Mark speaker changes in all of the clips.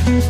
Speaker 1: Hi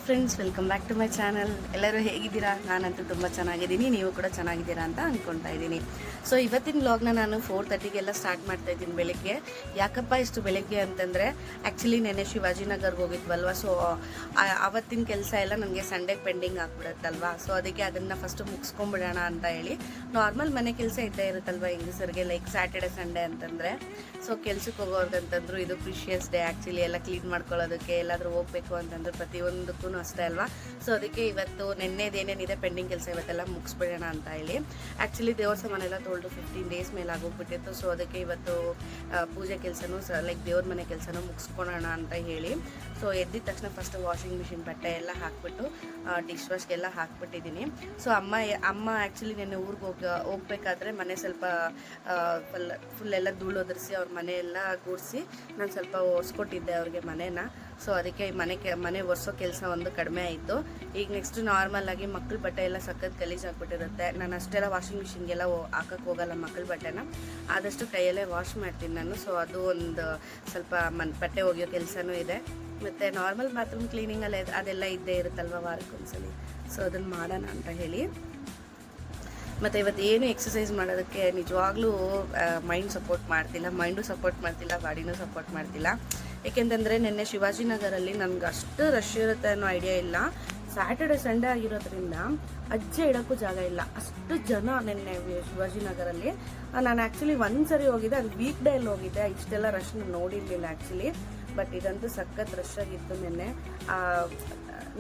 Speaker 1: friends, welcome back to my channel. ಎಲ್ಲರೂ ಹೇಗಿದ್ದೀರಾ? ನಾನಂತೂ ತುಂಬ ಚೆನ್ನಾಗಿದ್ದೀನಿ, ನೀವು ಕೂಡ ಚೆನ್ನಾಗಿದ್ದೀರಾ ಅಂತ ಅಂದ್ಕೊಳ್ತಾ ಇದ್ದೀನಿ. ಸೊ ಇವತ್ತಿನ ವ್ಲಾಗ್ನ ನಾನು 4:30ಗೆಲ್ಲ ಸ್ಟಾರ್ಟ್ ಮಾಡ್ತಾ ಇದ್ದೀನಿ ಬೆಳಗ್ಗೆ. ಯಾಕಪ್ಪ ಇಷ್ಟು ಬೆಳಗ್ಗೆ ಅಂತಂದರೆ ಆ್ಯಕ್ಚುಲಿ ನೆನ್ನೆ ಶಿವಾಜಿನಗರ್ಗೆ ಹೋಗಿದ್ವಲ್ವ. ಸೊ ಆವತ್ತಿನ ಕೆಲಸ ಎಲ್ಲ ನನಗೆ ಸಂಡೇಗೆ ಪೆಂಡಿಂಗ್ ಆಗಿಬಿಡುತ್ತಲ್ವ. ಸೊ ಅದಕ್ಕೆ ಅದನ್ನು ಫಸ್ಟು ಮುಗಿಸ್ಕೊಂಬಿಡೋಣ ಅಂತ ಹೇಳಿ. ನಾರ್ಮಲ್ ಮನೆ ಕೆಲಸ ಇದ್ದೇ ಇರುತ್ತಲ್ವ ಹೆಂಗಸರಿಗೆ, ಲೈಕ್ ಸ್ಯಾಟರ್ಡೆ ಸಂಡೇ ಅಂತಂದರೆ. ಸೊ ಕೆಲ್ಸಕ್ಕೆ ಹೋಗೋರ್ಗಂತಂದ್ರು ಇದು ಪ್ರಿಷಿಯಸ್ ಡೇ ಆ್ಯಕ್ಚುಲಿ. ಎಲ್ಲ ಕ್ಲೀನ್ ಮಾಡ್ಕೊಳ್ಳೋದಕ್ಕೆ, ಎಲ್ಲಾದರೂ ಹೋಗಬೇಕು ಅಂತಂದ್ರೆ ಪ್ರತಿಯೊಂದಕ್ಕೂ ಅಷ್ಟೇ ಅಲ್ವಾ. ಸೊ ಅದಕ್ಕೆ ಇವತ್ತು ನೆನ್ನೆದೇನೇನಿದೆ ಪೆಂಡಿಂಗ್ ಕೆಲಸ ಇವತ್ತೆಲ್ಲ ಮುಗಿಸ್ಬಿಡೋಣ ಅಂತ ಹೇಳಿ. ಆ್ಯಕ್ಚುಲಿ ದೇವ್ರ ಸಾಮಾನೆಲ್ಲ ತೊಳೆದು 15 ಡೇಸ್ ಮೇಲೆ ಆಗೋಗ್ಬಿಟ್ಟಿತ್ತು. ಸೊ ಅದಕ್ಕೆ ಇವತ್ತು ಪೂಜೆ ಕೆಲಸನೂ ಲೈಕ್ ದೇವ್ರ ಮನೆ ಕೆಲಸನೂ ಮುಗಿಸ್ಕೊಳ್ಳೋಣ ಅಂತ ಹೇಳಿ. ಸೊ ಎದ್ದಿದ ತಕ್ಷಣ ಫಸ್ಟ್ ವಾಷಿಂಗ್ ಮಿಷಿನ್ ಬಟ್ಟೆ ಎಲ್ಲ ಹಾಕ್ಬಿಟ್ಟು ಡಿಶ್ ವಾಶ್ಗೆಲ್ಲ ಹಾಕ್ಬಿಟ್ಟಿದ್ದೀನಿ. ಸೊ ಅಮ್ಮ ಆ್ಯಕ್ಚುಲಿ ನೆನ್ನೆ ಊರಿಗೆ ಹೋಗ್ಬೇಕಾದ್ರೆ ಮನೆ ಸ್ವಲ್ಪ ಫುಲ್ ಎಲ್ಲ ಧೂಳು ಒದರಿಸಿ ಅವ್ರ ಮನೆಯೆಲ್ಲ ಗೂಡಿಸಿ ನಾನು ಸ್ವಲ್ಪ ಒರೆಸ್ಕೊಟ್ಟಿದ್ದೆ ಅವ್ರಿಗೆ ಮನೇನ. ಸೊ ಅದಕ್ಕೆ ಮನೆ ಒರೆಸೋ ಕೆಲಸ ಒಂದು ಕಡಿಮೆ ಆಯಿತು. ಈಗ ನೆಕ್ಸ್ಟ್ ನಾರ್ಮಲ್ ಆಗಿ ಮಕ್ಕಳ ಬಟ್ಟೆ ಎಲ್ಲ ಸಖತ್ ಗಲೀಜಾಗ್ಬಿಟ್ಟಿರುತ್ತೆ. ನಾನು ಅಷ್ಟೆಲ್ಲ ವಾಷಿಂಗ್ ಮಿಷಿನ್ಗೆಲ್ಲ ಹಾಕಕ್ಕೆ ಹೋಗಲ್ಲ ಮಕ್ಕಳ ಬಟ್ಟೆನ, ಆದಷ್ಟು ಕೈಯಲ್ಲೇ ವಾಶ್ ಮಾಡ್ತೀನಿ ನಾನು. ಸೊ ಅದು ಒಂದು ಸ್ವಲ್ಪ ಬಟ್ಟೆ ಒಗೆಯೋ ಕೆಲಸನೂ ಇದೆ. ಮತ್ತು ನಾರ್ಮಲ್ ಬಾತ್ರೂಮ್ ಕ್ಲೀನಿಂಗಲ್ಲಿ ಅದೆಲ್ಲ ಇದ್ದೇ ಇರುತ್ತಲ್ವ ವಾರಕ್ಕೊಂದ್ಸಲಿ. ಸೊ ಅದನ್ನು ಮಾಡೋಣ ಅಂತ ಹೇಳಿ. ಮತ್ತು ಇವತ್ತು ಏನು ಎಕ್ಸಸೈಸ್ ಮಾಡೋದಕ್ಕೆ ನಿಜವಾಗ್ಲೂ ಮೈಂಡು ಸಪೋರ್ಟ್ ಮಾಡ್ತಿಲ್ಲ, ಬಾಡಿನೂ ಸಪೋರ್ಟ್ ಮಾಡ್ತಿಲ್ಲ. ಏಕೆಂತಂದರೆ ನಿನ್ನೆ ಶಿವಾಜಿನಗರಲ್ಲಿ ನನಗೆ ಅಷ್ಟು ರಶ್ ಇರುತ್ತೆ ಅನ್ನೋ ಐಡಿಯಾ ಇಲ್ಲ. ಸ್ಯಾಟರ್ಡೆ ಸಂಡೇ ಆಗಿರೋದ್ರಿಂದ ಅಜ್ಜೆ ಇಡೋಕ್ಕೂ ಜಾಗ ಇಲ್ಲ, ಅಷ್ಟು ಜನ ನಿನ್ನೆ ಶಿವಾಜಿನಗರಲ್ಲಿ. ನಾನು ಆ್ಯಕ್ಚುಲಿ ಒಂದ್ಸರಿ ಹೋಗಿದ್ದೆ, ಅದು ವೀಕ್ ಡೇಯಲ್ಲಿ ಹೋಗಿದ್ದೆ, ಇಷ್ಟೆಲ್ಲ ರಶ್ ನೋಡಿರಲಿಲ್ಲ ಆ್ಯಕ್ಚುಲಿ. ಬಟ್ ಇದಂತೂ ಸಖತ್ ರಶ್ ಆಗಿತ್ತು ನಿನ್ನೆ.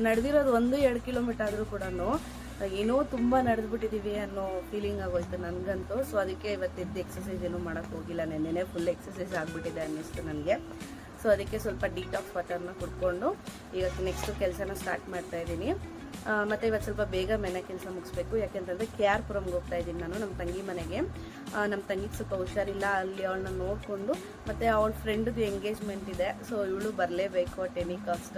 Speaker 1: ನಡೆದಿರೋದು 1-2 ಕಿಲೋಮೀಟರ್ ಆದರೂ ಕೂಡ ಏನೋ ತುಂಬ ನಡೆದ್ಬಿಟ್ಟಿದ್ದೀವಿ ಅನ್ನೋ ಫೀಲಿಂಗ್ ಆಗೋಯ್ತು ನನಗಂತೂ. ಸೊ ಅದಕ್ಕೆ ಇವತ್ತಿದ್ದು ಎಕ್ಸಸೈಸ್ ಏನೂ ಮಾಡೋಕ್ಕೆ ಹೋಗಿಲ್ಲ. ನೆನ್ನೆನೇ ಫುಲ್ ಎಕ್ಸಸೈಸ್ ಆಗಿಬಿಟ್ಟಿದೆ ಅನ್ನಿಸ್ತು ನನಗೆ. ಸೊ ಅದಕ್ಕೆ ಸ್ವಲ್ಪ ಡಿಟಾಕ್ಸ್ ವಾಟರ್ನ ಕುಡ್ಕೊಂಡು ಈಗ ನೆಕ್ಸ್ಟು ಕೆಲಸನ ಸ್ಟಾರ್ಟ್ ಮಾಡ್ತಾಯಿದ್ದೀನಿ. ಮತ್ತು ಇವತ್ತು ಸ್ವಲ್ಪ ಬೇಗ ಮನೆ ಕೆಲಸ ಮುಗಿಸ್ಬೇಕು. ಯಾಕೆಂತಂದರೆ KR ಪುರಂಗೆ ಹೋಗ್ತಾ ಇದ್ದೀನಿ ನಾನು, ನಮ್ಮ ತಂಗಿ ಮನೆಗೆ. ನಮ್ಮ ತಂಗಿಗೆ ಸ್ವಲ್ಪ ಹುಷಾರಿಲ್ಲ, ಅಲ್ಲಿ ಅವಳನ್ನ ನೋಡಿಕೊಂಡು, ಮತ್ತು ಅವಳ ಫ್ರೆಂಡ್ದು ಎಂಗೇಜ್ಮೆಂಟ್ ಇದೆ. ಸೊ ಇವಳು ಬರಲೇಬೇಕು ಅಟ್ ಎನಿ ಕಾಸ್ಟ್.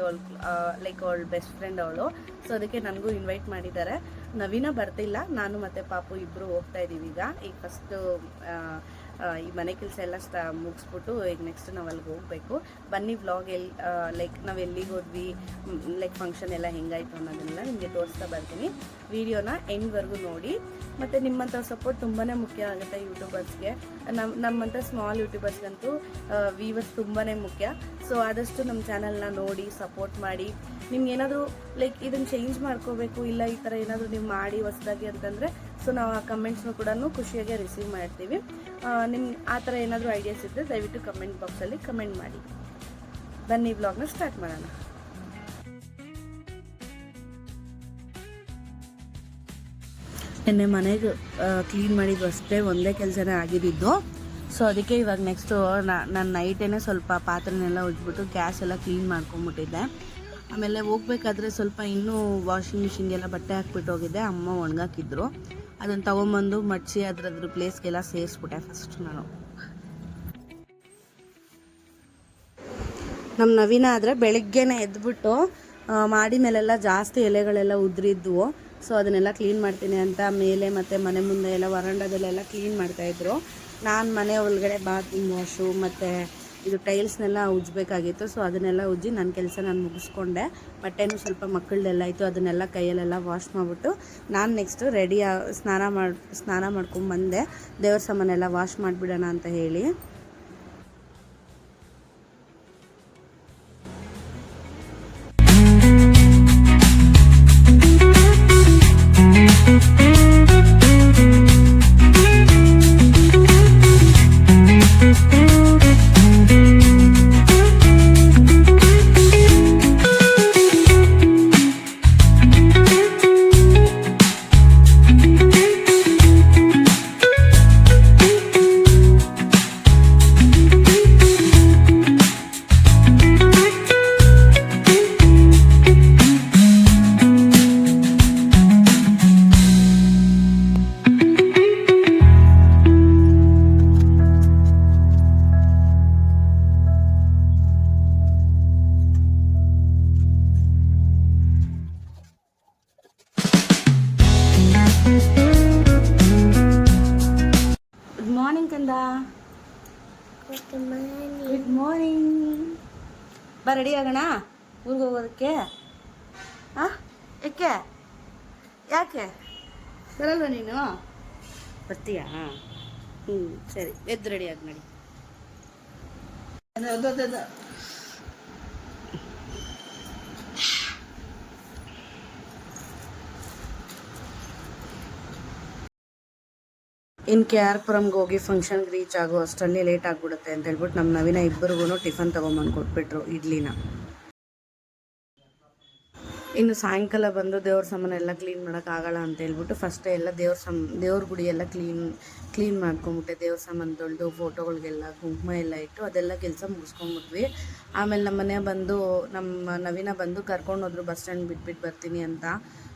Speaker 1: ಲೈಕ್ ಅವಳ ಬೆಸ್ಟ್ ಫ್ರೆಂಡ್ ಅವಳು. ಸೊ ಅದಕ್ಕೆ ನನಗೂ ಇನ್ವೈಟ್ ಮಾಡಿದ್ದಾರೆ. ನವೀನ ಬರ್ತಿಲ್ಲ, ನಾನು ಮತ್ತು ಪಾಪು ಇಬ್ಬರು ಹೋಗ್ತಾ ಇದ್ದೀವಿ ಈಗ ಫಸ್ಟು ಈ ಮನೆ ಕೆಲಸ ಎಲ್ಲ ಮುಗಿಸ್ಬಿಟ್ಟು ಈಗ ನೆಕ್ಸ್ಟ್ ನಾವು ಅಲ್ಲಿಗೆ ಹೋಗಬೇಕು. ಬನ್ನಿ ವ್ಲಾಗ್ ಲೈಕ್ ನಾವು ಎಲ್ಲಿಗೆ ಹೋದ್ವಿ, ಲೈಕ್ ಫಂಕ್ಷನ್ ಎಲ್ಲ ಹೆಂಗಾಯಿತು ಅನ್ನೋದನ್ನೆಲ್ಲ ನಿಮಗೆ ತೋರಿಸ್ತಾ ಬರ್ತೀನಿ. ವಿಡಿಯೋನ ಎಂಡ್ವರೆಗೂ ನೋಡಿ. ಮತ್ತು ನಿಮ್ಮಂಥ ಸಪೋರ್ಟ್ ತುಂಬಾ ಮುಖ್ಯ ಆಗುತ್ತೆ ಯೂಟ್ಯೂಬರ್ಸ್ಗೆ. ನಮ್ಮಂಥ ಸ್ಮಾಲ್ ಯೂಟ್ಯೂಬರ್ಸ್ಗಂತೂ ವ್ಯೂವರ್ಸ್ ತುಂಬಾ ಮುಖ್ಯ. ಸೊ ಆದಷ್ಟು ನಮ್ಮ ಚಾನಲ್ನ ನೋಡಿ ಸಪೋರ್ಟ್ ಮಾಡಿ. ನಿಮ್ಗೇನಾದರೂ ಲೈಕ್ ಇದನ್ನು ಚೇಂಜ್ ಮಾಡ್ಕೋಬೇಕು, ಇಲ್ಲ ಈ ಥರ ಏನಾದರೂ ನೀವು ಮಾಡಿ ಹೊಸದಾಗಿ ಅಂತಂದರೆ ಸೊ ನಾವು ಆ ಕಮೆಂಟ್ಸ್ನು ಕೂಡ ಖುಷಿಯಾಗಿ ರಿಸೀವ್ ಮಾಡ್ತೀವಿ. ನಿಮ್ಗೆ ಆ ಥರ ಏನಾದರೂ ಐಡಿಯಾಸ್ ಇದ್ದರೆ ದಯವಿಟ್ಟು ಕಮೆಂಟ್ ಬಾಕ್ಸಲ್ಲಿ ಕಮೆಂಟ್ ಮಾಡಿ. ಬನ್ನಿ ವ್ಲಾಗ್ನ ಸ್ಟಾರ್ಟ್ ಮಾಡೋಣ. ನಿನ್ನೆ ಮನೆಗೆ ಕ್ಲೀನ್ ಮಾಡಿದ್ದು ಅಷ್ಟೇ ಒಂದೇ ಕೆಲಸನೇ ಆಗಿದ್ದು. ಸೊ ಅದಕ್ಕೆ ಇವಾಗ ನೆಕ್ಸ್ಟು ನಾನು ನೈಟೇನೆ ಸ್ವಲ್ಪ ಪಾತ್ರೆನೆಲ್ಲ ಉಜ್ಬಿಟ್ಟು ಗ್ಯಾಸ್ ಎಲ್ಲ ಕ್ಲೀನ್ ಮಾಡ್ಕೊಂಬಿಟ್ಟಿದ್ದೆ. ಆಮೇಲೆ ಹೋಗ್ಬೇಕಾದ್ರೆ ಸ್ವಲ್ಪ ಇನ್ನೂ ವಾಷಿಂಗ್ ಮಿಷಿನ್ಗೆಲ್ಲ ಬಟ್ಟೆ ಹಾಕ್ಬಿಟ್ಟು ಹೋಗಿದ್ದೆ. ಅಮ್ಮ ಒಣಗಾಕಿದ್ರು, ಅದನ್ನು ತೊಗೊಂಬಂದು ಮಡಿಸಿ ಅದ್ರ ಪ್ಲೇಸ್ಗೆಲ್ಲ ಸೇರಿಸ್ಬಿಟ್ಟೆ ಫಸ್ಟ್ ನಾನು. ನಮ್ಮ ನವೀನ ಆದರೆ ಬೆಳಗ್ಗೆನೇ ಎದ್ಬಿಟ್ಟು ಮಾಡಿ ಮೇಲೆಲ್ಲ ಜಾಸ್ತಿ ಎಲೆಗಳೆಲ್ಲ ಉದುರಿದ್ವು. ಸೊ ಅದನ್ನೆಲ್ಲ ಕ್ಲೀನ್ ಮಾಡ್ತೀನಿ ಅಂತ ಮೇಲೆ ಮತ್ತು ಮನೆ ಮುಂದೆ ಎಲ್ಲ ವರಂಡದಲ್ಲೆಲ್ಲ ಕ್ಲೀನ್ ಮಾಡ್ತಾಯಿದ್ರು. ನಾನು ಮನೆ ಒಳಗಡೆ ಬಾತ್ರೂಮ್ ವಾಶು ಮತ್ತು ಇದು ಟೈಲ್ಸ್ನೆಲ್ಲ ಉಜ್ಜಬೇಕಾಗಿತ್ತು. ಸೊ ಅದನ್ನೆಲ್ಲ ಉಜ್ಜಿ ನನ್ನ ಕೆಲಸ ನಾನು ಮುಗಿಸ್ಕೊಂಡೆ. ಬಟ್ಟೆನೂ ಸ್ವಲ್ಪ ಮಕ್ಕಳದೆಲ್ಲ ಇತ್ತು, ಅದನ್ನೆಲ್ಲ ಕೈಯಲ್ಲೆಲ್ಲ ವಾಶ್ ಮಾಡಿಬಿಟ್ಟು ನಾನು ನೆಕ್ಸ್ಟು ಸ್ನಾನ ಮಾಡ್ಕೊಂಡ್ಬಂದೆ. ದೇವ್ರ ಸಾಮಾನೆಲ್ಲ ವಾಶ್ ಮಾಡಿಬಿಡೋಣ ಅಂತ ಹೇಳಿ. Good morning. ಬಾ ರೆಡಿ ಆಗೋಣ ಊರಿಗೆ ಹೋಗೋದಕ್ಕೆ. ಹಾಂ ಯಾಕೆ ಯಾಕೆ ಬರಲ್ವ ನೀನು? ಬರ್ತೀಯಾ? ಹ್ಞೂ ಸರಿ, ಎದ್ದು ರೆಡಿ ಆಗಿ ನಡಿ. ಇನ್ನು ಕೆ ಆರ್ ಪುರಮ್ಗೆ ಹೋಗಿ ಫಂಕ್ಷನ್ಗೆ ರೀಚ್ ಆಗೋ ಅಷ್ಟರಲ್ಲಿ ಲೇಟ್ ಆಗಿಬಿಡುತ್ತೆ ಅಂತ ಹೇಳ್ಬಿಟ್ಟು ನಮ್ಮ ನವೀನ ಇಬ್ಬರಿಗೂ ಟಿಫನ್ ತೊಗೊಂಬಂದು ಕೊಟ್ಬಿಟ್ರು, ಇಡ್ಲಿನ. ಇನ್ನು ಸಾಯಂಕಾಲ ಬಂದು ದೇವ್ರ ಸಾಮಾನೆಲ್ಲ ಕ್ಲೀನ್ ಮಾಡೋಕ್ಕಾಗಲ್ಲ ಅಂತ ಹೇಳ್ಬಿಟ್ಟು ಫಸ್ಟೇ ಎಲ್ಲ ದೇವ್ರ ಗುಡಿ ಎಲ್ಲ ಕ್ಲೀನ್ ಮಾಡ್ಕೊಂಬಿಟ್ಟೆ. ದೇವ್ರ ಸಾಮಾನು ತೊಳೆದು ಫೋಟೋಗಳಿಗೆಲ್ಲ ಕುಂಕುಮ ಎಲ್ಲ ಇಟ್ಟು ಅದೆಲ್ಲ ಕೆಲಸ ಮುಗಿಸ್ಕೊಂಬಿಟ್ವಿ. ಆಮೇಲೆ ನಮ್ಮ ನವೀನ ಬಂದು ಕರ್ಕೊಂಡೋದ್ರು ಬಸ್ ಸ್ಟ್ಯಾಂಡ್ ಬಿಟ್ಬಿಟ್ಟು ಬರ್ತೀನಿ ಅಂತ.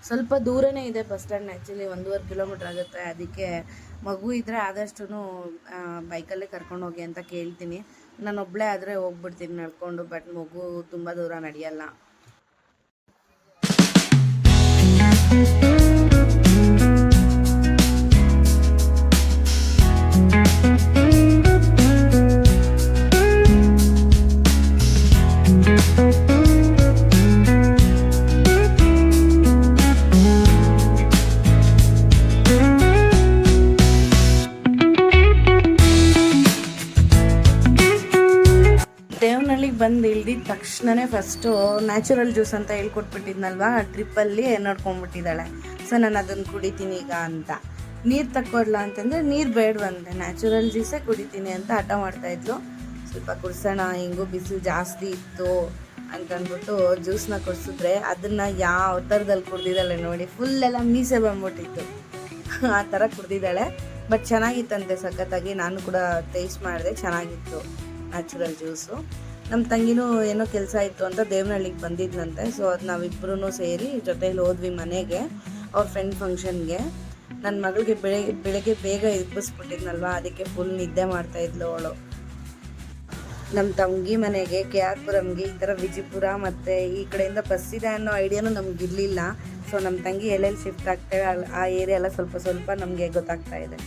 Speaker 1: ಸ್ವಲ್ಪ ದೂರನೇ ಇದೆ ಬಸ್ ಸ್ಟ್ಯಾಂಡ್, ಆ್ಯಕ್ಚುಲಿ 1.5 ಕಿಲೋಮೀಟ್ರ್ ಆಗುತ್ತೆ. ಅದಕ್ಕೆ ಮಗು ಇದ್ದರೆ ಆದಷ್ಟು ಬೈಕಲ್ಲೇ ಕರ್ಕೊಂಡು ಹೋಗಿ ಅಂತ ಕೇಳ್ತೀನಿ. ನಾನು ಒಬ್ಬಳೇ ಆದರೆ ಹೋಗ್ಬಿಡ್ತೀನಿ ನಡ್ಕೊಂಡು, ಬಟ್ ಮಗು ತುಂಬ ದೂರ ನಡೆಯಲ್ಲ. ದೇವನಹಳ್ಳಿಗೆ ಬಂದು ಇಳ್ದಿದ ತಕ್ಷಣವೇ ಫಸ್ಟು ನ್ಯಾಚುರಲ್ ಜ್ಯೂಸ್ ಅಂತ ಹೇಳ್ಕೊಟ್ಬಿಟ್ಟಿದ್ನಲ್ವಾ, ಟ್ರಿಪ್ಪಲ್ಲಿ ನೋಡ್ಕೊಂಡ್ಬಿಟ್ಟಿದ್ದಾಳೆ. ಸೊ ನಾನು ಅದನ್ನು ಕುಡಿತೀನಿ ಈಗ ಅಂತ. ನೀರು ತಕ್ಕೊಡ್ಲ ಅಂತಂದರೆ ನೀರು ಬೇಡವಂತೆ, ನ್ಯಾಚುರಲ್ ಜ್ಯೂಸೇ ಕುಡಿತೀನಿ ಅಂತ ಹಠ ಮಾಡ್ತಾಯಿದ್ಲು. ಸ್ವಲ್ಪ ಕುಡ್ಸೋಣ, ಹಿಂಗೂ ಬಿಸಿಲು ಜಾಸ್ತಿ ಇತ್ತು ಅಂತಂದ್ಬಿಟ್ಟು ಜ್ಯೂಸನ್ನ ಕುಡಿಸಿದ್ರೆ ಅದನ್ನು ಯಾವ ಥರದಲ್ಲಿ ಕುಡ್ದಿದ್ದಾಳೆ ನೋಡಿ, ಫುಲ್ಲೆಲ್ಲ ಮೀಸೆ ಬಂದ್ಬಿಟ್ಟಿತ್ತು. ಆ ಥರ ಕುಡ್ದಿದ್ದಾಳೆ. ಬಟ್ ಚೆನ್ನಾಗಿತ್ತಂತೆ ಸಖತ್ತಾಗಿ. ನಾನು ಕೂಡ ಟೇಸ್ಟ್ ಮಾಡಿದೆ, ಚೆನ್ನಾಗಿತ್ತು ನ್ಯಾಚುರಲ್ ಜ್ಯೂಸು. ನಮ್ಮ ತಂಗಿನೂ ಏನೋ ಕೆಲಸ ಇತ್ತು ಅಂತ ದೇವನಹಳ್ಳಿಗೆ ಬಂದಿದ್ದಂತೆ. ಸೊ ಅದು ನಾವಿಬ್ಬರೂ ಸೇರಿ ಜೊತೆಲಿ ಹೋದ್ವಿ ಮನೆಗೆ, ಅವ್ರ ಫ್ರೆಂಡ್ ಫಂಕ್ಷನ್ಗೆ. ನನ್ನ ಮಗಳಿಗೆ ಬೆಳಗ್ಗೆ ಬೇಗ ಎಬ್ಬಿಸ್ಬಿಟ್ಟಿದ್ನಲ್ವ, ಅದಕ್ಕೆ ಫುಲ್ ನಿದ್ದೆ ಮಾಡ್ತಾಯಿದ್ಲು ಅವಳು. ನಮ್ಮ ತಂಗಿ ಮನೆಗೆ ಕೆ ಆರ್ ಪುರಮ್ಗೆ ಈ ಥರ ವಿಜಯಪುರ ಮತ್ತು ಈ ಕಡೆಯಿಂದ ಬಸ್ ಇದೆ ಅನ್ನೋ ಐಡಿಯಾನು ನಮಗಿರಲಿಲ್ಲ. ಸೊ ನಮ್ಮ ತಂಗಿ ಎಲ್ಲೆಲ್ಲಿ ಶಿಫ್ಟ್ ಆಗ್ತೇವೆ ಆ ಏರಿಯಾ ಎಲ್ಲ ಸ್ವಲ್ಪ ನಮಗೆ ಗೊತ್ತಾಗ್ತಾ ಇದೆ.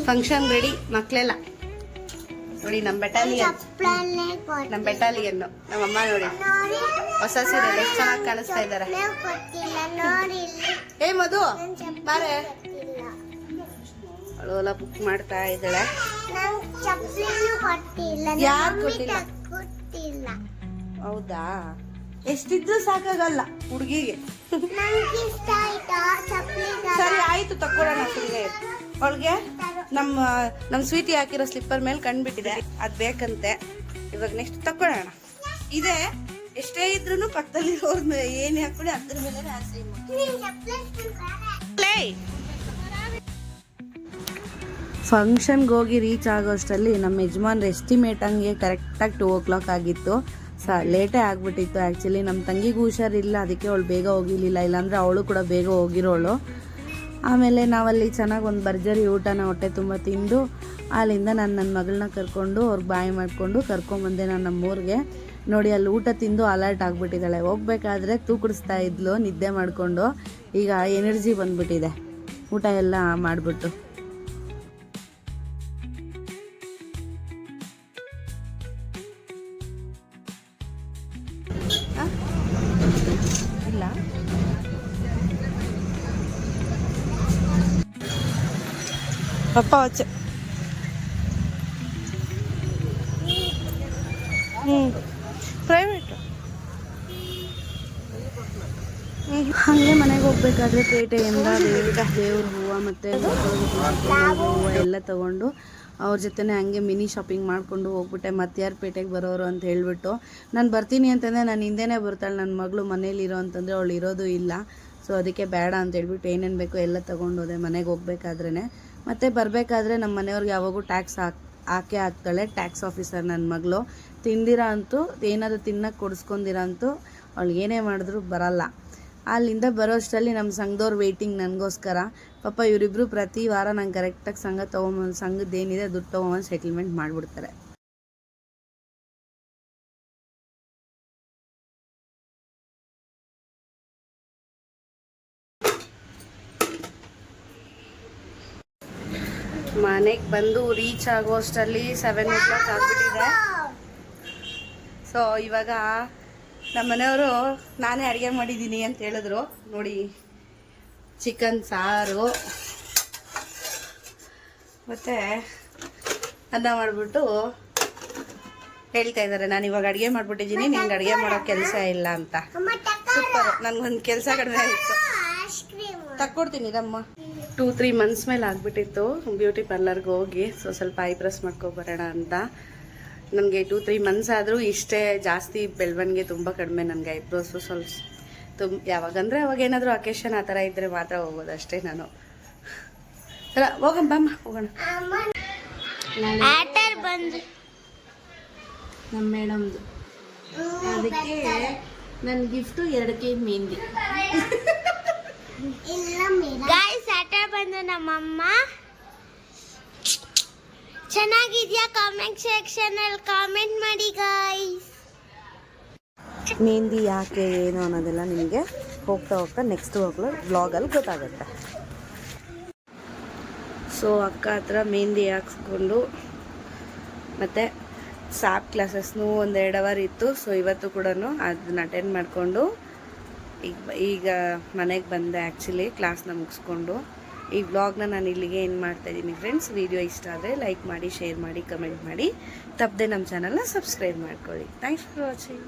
Speaker 1: ಫಂಕ್ಷನ್ ರೆಡಿ ಮಕ್ಕಳೆಲ್ಲ ನೋಡಿ. ನಮ್ಮ ಬೆಟಾಲಿಯನ್ನು ನಮ್ಮಮ್ಮ ನೋಡಿ ಹೊಸ ಸೀರೆ ಎಷ್ಟು ಚೆನ್ನಾಗಿ ಕಾಣಿಸ್ತಾ ಇದ್ದಾರೆ. ಏ ಮಧು ಬಾರೆ, ಅವಳೆಲ್ಲ ಬುಕ್ ಮಾಡ್ತಾ ಇದ್ದಾಳೆ. ಯಾರು ಕೊಟ್ಟಿಲ್ಲ? ಹೌದಾ? ಎಷ್ಟಿದ್ರು ಸಾಕಾಗಲ್ಲ ಹುಡುಗಿಗೆ. ಸರಿ ಆಯ್ತು, ತಕ್ಕೊಡೋಣ. ಸುಮ್ಮನೆ ಅವಳಿಗೆ ನಮ್ಮ ಸ್ವೀಟಿ ಹಾಕಿರೋ ಸ್ಲಿಪ್ಪರ್ ಮೇಲೆ ಕಂಡುಬಿಟ್ಟಿದೆ, ಅದು ಬೇಕಂತೆ. ಇವಾಗ ನೆಕ್ಸ್ಟ್ ತಕ್ಕೊಳ್ಳೋಣ. ಇದೆ ಎಷ್ಟೇ ಇದ್ರೂ ಪಕ್ಕದಲ್ಲಿರೋರ್ನ ಏನು ಹಾಕೊಳ್ಳಿ ಅದ್ರ ಮೇಲೆ ಆಸೆ. ಫಂಕ್ಷನ್ಗೆ ಹೋಗಿ ರೀಚ್ ಆಗೋಷ್ಟರಲ್ಲಿ ನಮ್ಮ ಯಜಮಾನ್ರ ಎಸ್ಟಿಮೇಟ್ ಹಂಗೆ ಕರೆಕ್ಟಾಗಿ 2 o'clock ಆಗಿತ್ತು. ಲೇಟೇ ಆಗಿಬಿಟ್ಟಿತ್ತು. ಆ್ಯಕ್ಚುಲಿ ನಮ್ಮ ತಂಗಿಗೂ ಹುಷಾರಿಲ್ಲ, ಅದಕ್ಕೆ ಅವಳು ಬೇಗ ಹೋಗಿರಲಿಲ್ಲ, ಇಲ್ಲಾಂದರೆ ಅವಳು ಕೂಡ ಬೇಗ ಹೋಗಿರೋಳು. ಆಮೇಲೆ ನಾವಲ್ಲಿ ಚೆನ್ನಾಗಿ ಒಂದು ಭರ್ಜರಿ ಊಟನ ಹೊಟ್ಟೆ ತುಂಬ ತಿಂದು ಅಲ್ಲಿಂದ ನಾನು ನನ್ನ ಮಗಳನ್ನ ಕರ್ಕೊಂಡು ಅವ್ರಿಗೆ ಬಾಯಿ ಮಾಡಿಕೊಂಡು ಕರ್ಕೊಂಬಂದೆ ನಾನು ನಮ್ಮೂರಿಗೆ. ನೋಡಿ ಅಲ್ಲಿ ಊಟ ತಿಂದು ಅಲರ್ಟ್ ಆಗಿಬಿಟ್ಟಿದ್ದಾಳೆ. ಹೋಗ್ಬೇಕಾದ್ರೆ ತೂಕಡಿಸ್ತಾ ಇದ್ಲು ನಿದ್ದೆ ಮಾಡಿಕೊಂಡು. ಈಗ ಎನರ್ಜಿ ಬಂದ್ಬಿಟ್ಟಿದೆ ಊಟ ಎಲ್ಲ ಮಾಡಿಬಿಟ್ಟು. ಇಲ್ಲ ಪಪ್ಪ ವಚ್ಚ ಪ್ರೈವೇಟ್. ಹಾಗೆ ಮನೆಗೆ ಹೋಗ್ಬೇಕಾದ್ರೆ ಪೇಟೆಯಿಂದ ದೇವ್ರ ಹೂವು ಮತ್ತು ಹೂವು ಎಲ್ಲ ತೊಗೊಂಡು ಅವ್ರ ಜೊತೆನೇ ಹಂಗೆ ಮಿನಿ ಶಾಪಿಂಗ್ ಮಾಡಿಕೊಂಡು ಹೋಗ್ಬಿಟ್ಟೆ. ಮತ್ತೆ ಯಾರು ಪೇಟೆಗೆ ಬರೋರು ಅಂತ ಹೇಳಿಬಿಟ್ಟು ನಾನು ಬರ್ತೀನಿ ಅಂತಂದರೆ ನಾನು ಹಿಂದೆನೇ ಬರ್ತಾಳೆ ನನ್ನ ಮಗಳು. ಮನೇಲಿರೋ ಅಂತಂದರೆ ಅವಳು ಇರೋದು ಇಲ್ಲ. ಸೊ ಅದಕ್ಕೆ ಬೇಡ ಅಂತ ಹೇಳ್ಬಿಟ್ಟು ಏನೇನು ಬೇಕೋ ಎಲ್ಲ ತೊಗೊಂಡೋದೆ ಮನೆಗೆ ಹೋಗ್ಬೇಕಾದ್ರೇ. ಮತ್ತು ಬರಬೇಕಾದ್ರೆ ನಮ್ಮ ಮನೆಯವ್ರಿಗೆ ಯಾವಾಗೂ ಟ್ಯಾಕ್ಸ್ ಹಾಕೇ ಹಾಕ್ತಾಳೆ, ಟ್ಯಾಕ್ಸ್ ಆಫೀಸರ್ ನನ್ನ ಮಗಳು. ತಿಂದಿರೋ ಅಂತೂ ಏನಾದರೂ ತಿನ್ನೋಕ್ಕೆ ಕೊಡಿಸ್ಕೊಂಡಿರೋ ಅಂತೂ ಅವಳು ಏನೇ ಮಾಡಿದ್ರು ಬರಲ್ಲ. ಅಲ್ಲಿಂದ ಬರೋ ಅಷ್ಟರಲ್ಲಿ ನಮ್ಮ ಸಂಘದವ್ರು ವೆಯ್ಟಿಂಗ್ ನನಗೋಸ್ಕರ. ಪಾಪ ಇವರಿಬ್ಬರು ಪ್ರತಿ ವಾರ ನಂಗೆ ಕರೆಕ್ಟಾಗಿ ಸಂಘದ್ದು ಏನಿದೆ ದುಡ್ಡು ತೊಗೊಂಬಂದು ಸೆಟಲ್ಮೆಂಟ್ ಮಾಡಿಬಿಡ್ತಾರೆ. ಮನೆಗೆ ಬಂದು ರೀಚ್ ಆಗೋಷ್ಟರಲ್ಲಿ 7 o'clock ಆಗಿಬಿಟ್ಟಿದೆ. ಸೊ ಇವಾಗ ನಮ್ಮ ಮನೆಯವರು ನಾನೇ ಅಡುಗೆ ಮಾಡಿದ್ದೀನಿ ಅಂತ ಹೇಳಿದ್ರು. ನೋಡಿ, ಚಿಕನ್ ಸಾರು ಮತ್ತು ಅನ್ನ ಮಾಡಿಬಿಟ್ಟು ಹೇಳ್ತಾ ಇದ್ದಾರೆ, ನಾನು ಇವಾಗ ಅಡುಗೆ ಮಾಡಿಬಿಟ್ಟಿದ್ದೀನಿ, ನಿಂಗೆ ಅಡುಗೆ ಮಾಡೋ ಕೆಲಸ ಇಲ್ಲ ಅಂತ. ಸೂಪರ್, ನನಗೊಂದು ಕೆಲಸ ಕಡಿಮೆ ಆಯಿತು. ತಕ್ಕೊಡ್ತೀನಿ ರಮ್ಮ. 2-3 ಮಂತ್ಸ್ ಮೇಲೆ ಆಗಿಬಿಟ್ಟಿತ್ತು ಬ್ಯೂಟಿ ಪಾರ್ಲರ್ಗೆ ಹೋಗಿ. ಸೊ ಸ್ವಲ್ಪ ಐಬ್ರೋಸ್ ಮಾಡ್ಕೊಬರೋಣ ಅಂತ. ನನಗೆ 2-3 ಮಂತ್ಸ್ ಆದರೂ ಇಷ್ಟೇ, ಜಾಸ್ತಿ ಬೆಳವಣಿಗೆ ತುಂಬ ಕಡಿಮೆ ನನಗೆ. ಐಬ್ರೋಸು ಸ್ವಲ್ಪ ಯಾವಾಗಂದರೆ ಅವಾಗ ಏನಾದರೂ ಅಕೇಶನ್ ಆ ಥರ ಇದ್ದರೆ ಮಾತ್ರ ಹೋಗೋದು ಅಷ್ಟೇ ನಾನು. ಹೋಗಮ್ಮ ಬಾಮ್ಮ ಹೋಗೋಣ. ನಮ್ಮ ಮೇಡಮ್ದು ಅದಕ್ಕೆ ನನ್ನ ಗಿಫ್ಟು 2 kg ಮೆಹಂದಿ.
Speaker 2: ಗಾಯ್ಸ್ ಸ್ಯಾಟರ್ ಬಂದು ನಮ್ಮಮ್ಮ ಚೆನ್ನಾಗಿದ್ಯಾ ಕಾಮೆಂಟ್ ಸೆಕ್ಷನ್ ಅಲ್ಲಿ ಕಾಮೆಂಟ್ ಮಾಡಿ ಗಾಯ್ಸ್.
Speaker 1: ಮೆಹಂದಿ ಯಾಕೆ ಏನು ಅನ್ನೋದೆಲ್ಲ ನಿಮಗೆ ಹೋಗ್ತಾ ಹೋಗ್ತಾ ನೆಕ್ಸ್ಟ್ ವ್ಲಾಗಲ್ಲಿ ಗೊತ್ತಾಗುತ್ತೆ. ಸೊ ಅಕ್ಕ ಹತ್ರ ಮೆಹಂದಿ ಹಾಕ್ಸ್ಕೊಂಡು ಮತ್ತು ಸ್ಯಾಪ್ ಕ್ಲಾಸಸ್ನು 1-2 ಅವರ್ ಇತ್ತು. ಸೊ ಇವತ್ತು ಕೂಡ ಅದನ್ನ ಅಟೆಂಡ್ ಮಾಡಿಕೊಂಡು ಈಗ ಮನೆಗೆ ಬಂದೆ. ಆ್ಯಕ್ಚುಲಿ ಕ್ಲಾಸ್ನ ಮುಗಿಸ್ಕೊಂಡು ಈ ವ್ಲಾಗ್ನ ನಾನು ಇಲ್ಲಿಗೆ ಏನು ಮಾಡ್ತಾಯಿದ್ದೀನಿ ಫ್ರೆಂಡ್ಸ್. ವಿಡಿಯೋ ಇಷ್ಟ ಆದರೆ ಲೈಕ್ ಮಾಡಿ, ಶೇರ್ ಮಾಡಿ, ಕಮೆಂಟ್ ಮಾಡಿ, ತಪ್ಪದೆ ನಮ್ಮ ಚಾನಲ್ನ ಸಬ್ಸ್ಕ್ರೈಬ್ ಮಾಡ್ಕೊಳ್ಳಿ. Thanks for watching.